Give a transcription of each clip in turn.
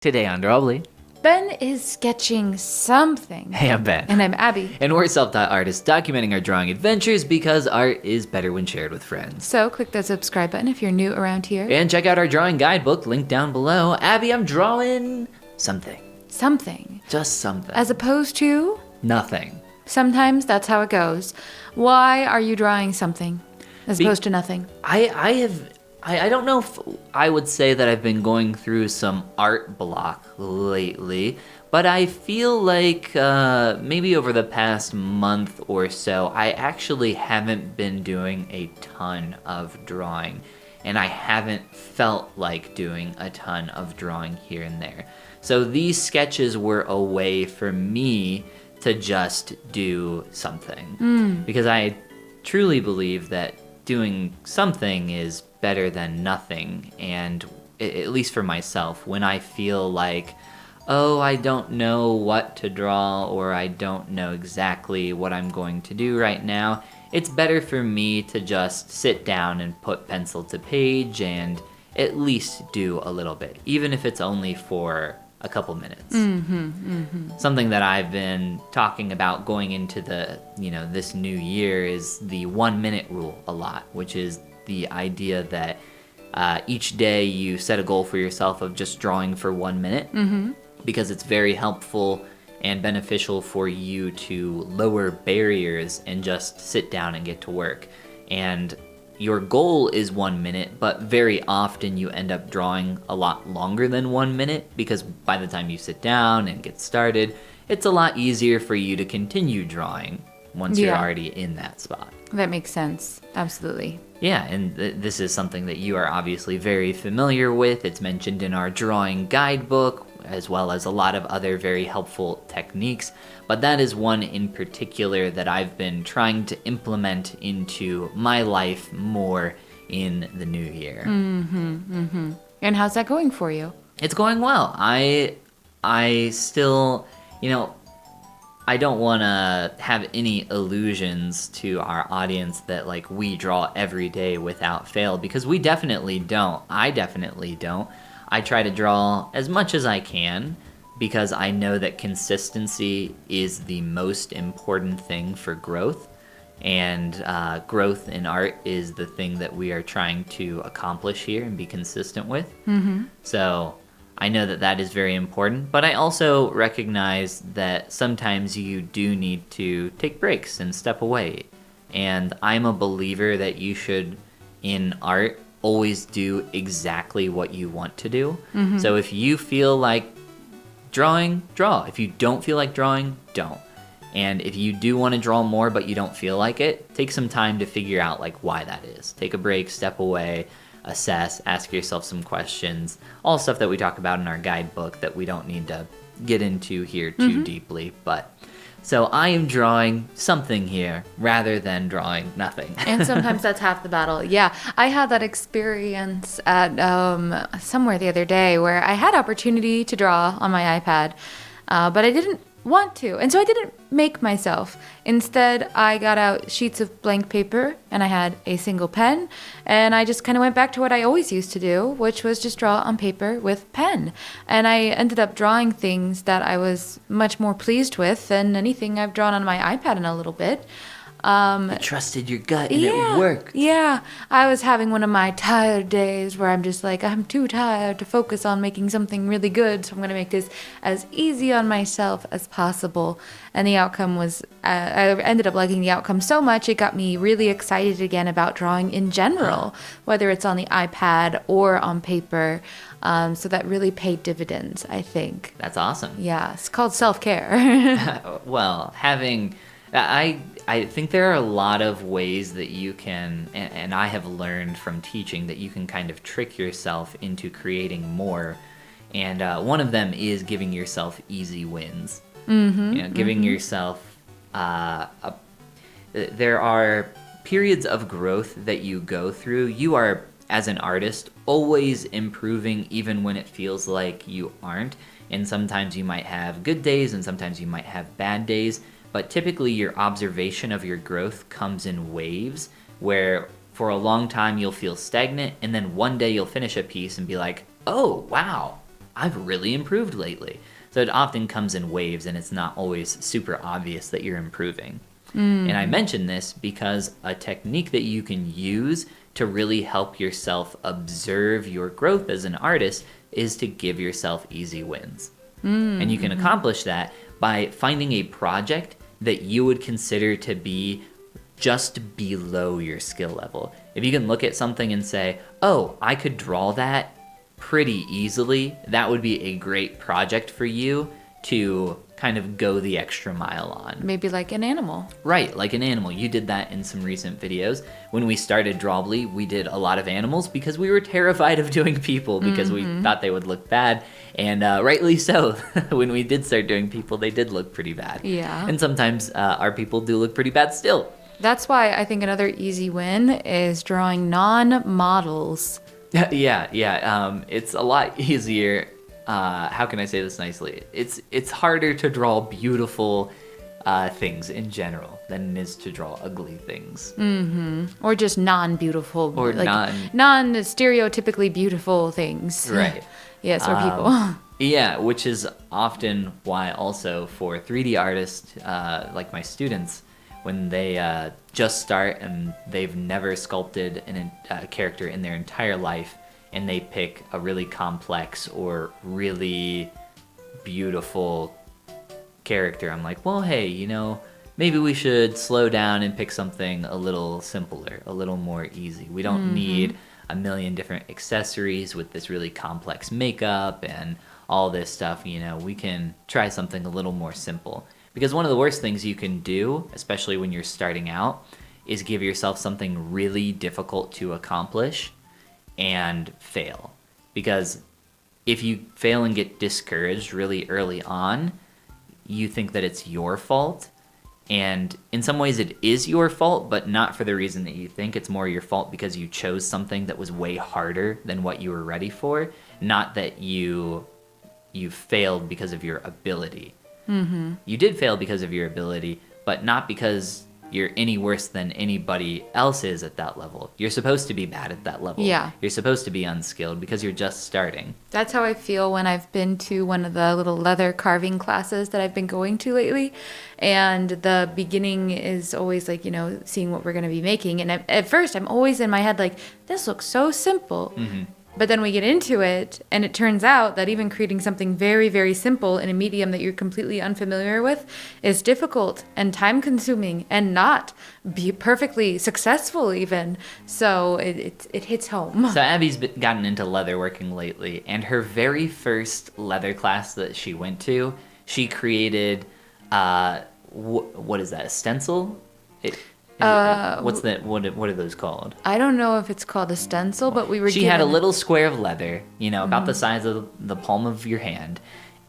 Today on Drawbli. Ben is sketching something. Hey, I'm Ben. And I'm Abby. And we're self-taught artists documenting our drawing adventures because art is better when shared with friends. So click that subscribe button if you're new around here. And check out our drawing guidebook linked down below. Abby, I'm drawing something. Something. Just something. As opposed to? Nothing. Sometimes that's how it goes. Why are you drawing something as opposed to nothing? I don't know if I would say that I've been going through some art block lately, but I feel like maybe over the past month or so, I actually haven't been doing a ton of drawing, and I haven't felt like doing a ton of drawing here and there. So these sketches were a way for me to just do something, because I truly believe that doing something is better than nothing. And at least for myself, when I feel like, oh, I don't know what to draw, or I don't know exactly what I'm going to do right now, it's better for me to just sit down and put pencil to page and at least do a little bit, even if it's only for a couple minutes. Something that I've been talking about going into this new year is the 1 minute rule a lot, which is the idea that each day you set a goal for yourself of just drawing for 1 minute, because it's very helpful and beneficial for you to lower barriers and just sit down and get to work. And your goal is 1 minute, but very often you end up drawing a lot longer than 1 minute, because by the time you sit down and get started, it's a lot easier for you to continue drawing once you're already in that spot. That makes sense. Absolutely. Yeah, and this is something that you are obviously very familiar with. It's mentioned in our drawing guidebook, as well as a lot of other very helpful techniques. But that is one in particular that I've been trying to implement into my life more in the new year. And how's that going for you? It's going well. I still, I don't want to have any illusions to our audience that like we draw every day without fail, because we definitely don't. I definitely don't. I try to draw as much as I can, because I know that consistency is the most important thing for growth, and growth in art is the thing that we are trying to accomplish here and be consistent with. So I know that that is very important, but I also recognize that sometimes you do need to take breaks and step away. And I'm a believer that you should, in art, always do exactly what you want to do. So if you feel like drawing, draw. If you don't feel like drawing, don't. And if you do want to draw more but you don't feel like it, take some time to figure out like why that is. Take a break, step away, assess, ask yourself some questions, all stuff that we talk about in our guidebook that we don't need to get into here too deeply. But so I am drawing something here rather than drawing nothing. And sometimes that's half the battle. Yeah, I had that experience at somewhere the other day where I had opportunity to draw on my iPad, but I didn't want to. And so I didn't make myself. Instead, I got out sheets of blank paper and I had a single pen, and I just kind of went back to what I always used to do, which was just draw on paper with pen. And I ended up drawing things that I was much more pleased with than anything I've drawn on my iPad in a little bit. You trusted your gut and it worked. Yeah, I was having one of my tired days where I'm just like, I'm too tired to focus on making something really good, so I'm going to make this as easy on myself as possible. And the outcome was, I ended up liking the outcome so much, it got me really excited again about drawing in general, whether it's on the iPad or on paper. So that really paid dividends, I think. That's awesome. Yeah, it's called self-care. Well, I think there are a lot of ways that you can, and I have learned from teaching, that you can kind of trick yourself into creating more. And one of them is giving yourself easy wins. Giving yourself, there are periods of growth that you go through. You are, as an artist, always improving even when it feels like you aren't. And sometimes you might have good days and sometimes you might have bad days. But typically your observation of your growth comes in waves, where for a long time you'll feel stagnant, and then one day you'll finish a piece and be like, oh, wow, I've really improved lately. So it often comes in waves, and it's not always super obvious that you're improving. And I mention this because a technique that you can use to really help yourself observe your growth as an artist is to give yourself easy wins. And you can accomplish that by finding a project that you would consider to be just below your skill level. If you can look at something and say, oh, I could draw that pretty easily, that would be a great project for you to kind of go the extra mile on. Maybe like an animal. Right, like an animal. You did that in some recent videos. When we started Drawbli, we did a lot of animals because we were terrified of doing people because we thought they would look bad. And rightly so. When we did start doing people, they did look pretty bad. Yeah. And sometimes our people do look pretty bad still. That's why I think another easy win is drawing non-models. Yeah. It's a lot easier. How can I say this nicely? It's harder to draw beautiful things in general than it is to draw ugly things. Or just non-beautiful. Or non-stereotypically beautiful things. Right. Yes, or people. Yeah, which is often why also for 3D artists, like my students, when they just start and they've never sculpted a character in their entire life, and they pick a really complex or really beautiful character, I'm like, well, hey, maybe we should slow down and pick something a little simpler, a little more easy. We don't need a million different accessories with this really complex makeup and all this stuff. We can try something a little more simple. Because one of the worst things you can do, especially when you're starting out, is give yourself something really difficult to accomplish and fail. Because if you fail and get discouraged really early on, you think that it's your fault. And in some ways it is your fault, but not for the reason that you think. It's more your fault because you chose something that was way harder than what you were ready for. Not that you failed because of your ability. You did fail because of your ability, but not because you're any worse than anybody else is at that level. You're supposed to be bad at that level. Yeah. You're supposed to be unskilled because you're just starting. That's how I feel when I've been to one of the little leather carving classes that I've been going to lately. And the beginning is always like, seeing what we're going to be making. And at first, I'm always in my head like, this looks so simple. But then we get into it, and it turns out that even creating something very, very simple in a medium that you're completely unfamiliar with is difficult and time-consuming and not be perfectly successful even. So it hits home. So Abby's gotten into leather working lately, and her very first leather class that she went to, she created, what is that, a stencil? What's that? What are those called? I don't know if it's called a stencil, but She had a little square of leather, about the size of the palm of your hand,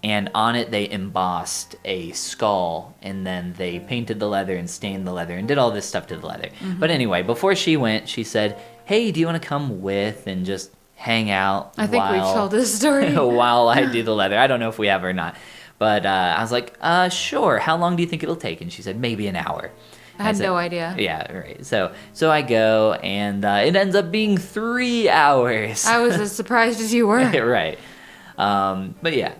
and on it they embossed a skull, and then they painted the leather and stained the leather and did all this stuff to the leather. But anyway, before she went, she said, "Hey, do you want to come with and just hang out?" I think we've told this story while I do the leather. I don't know if we have or not, but I was like, "Sure. How long do you think it'll take?" And she said, "Maybe an hour." I had no idea. Yeah, right. So I go, and it ends up being 3 hours. I was as surprised as you were. Right. But yeah,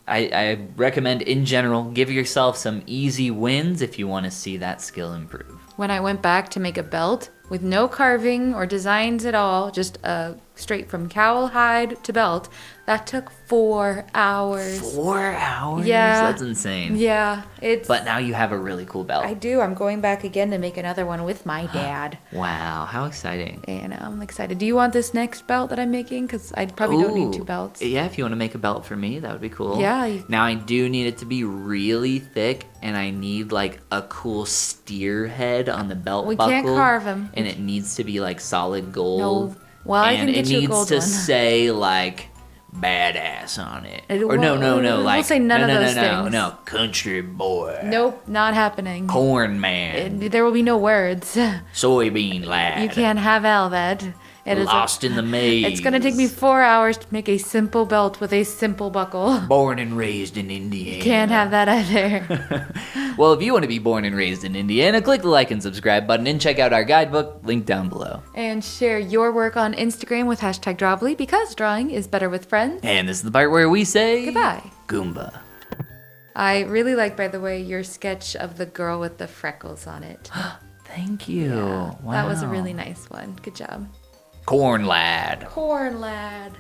I recommend in general, give yourself some easy wins if you want to see that skill improve. When I went back to make a belt with no carving or designs at all, just straight from cowhide to belt, that took 4 hours. 4 hours? Yeah. That's insane. Yeah. But now you have a really cool belt. I do. I'm going back again to make another one with my dad. Wow, how exciting. And I'm excited. Do you want this next belt that I'm making? Because I probably don't need 2 belts. Yeah, if you want to make a belt for me, that would be cool. Yeah. Now I do need it to be really thick, and I need like a cool steer head on the belt buckle. We can't carve them. And it needs to be like solid gold. No. Well, I can get you a gold one. And it needs to say like badass on it. Or no, we'll like say none of those things. No, country boy. Nope, not happening. Corn man. There will be no words. Soybean lad. You can't have all that. It is Lost in the maze. It's going to take me 4 hours to make a simple belt with a simple buckle. Born and raised in Indiana. Can't have that either. Well, if you want to be born and raised in Indiana, click the like and subscribe button and check out our guidebook, link down below. And share your work on Instagram with #Drawbli because drawing is better with friends. And this is the part where we say... Goodbye. Goomba. I really like, by the way, your sketch of the girl with the freckles on it. Thank you. Yeah, Wow. that was a really nice one. Good job. Corn lad. Corn lad.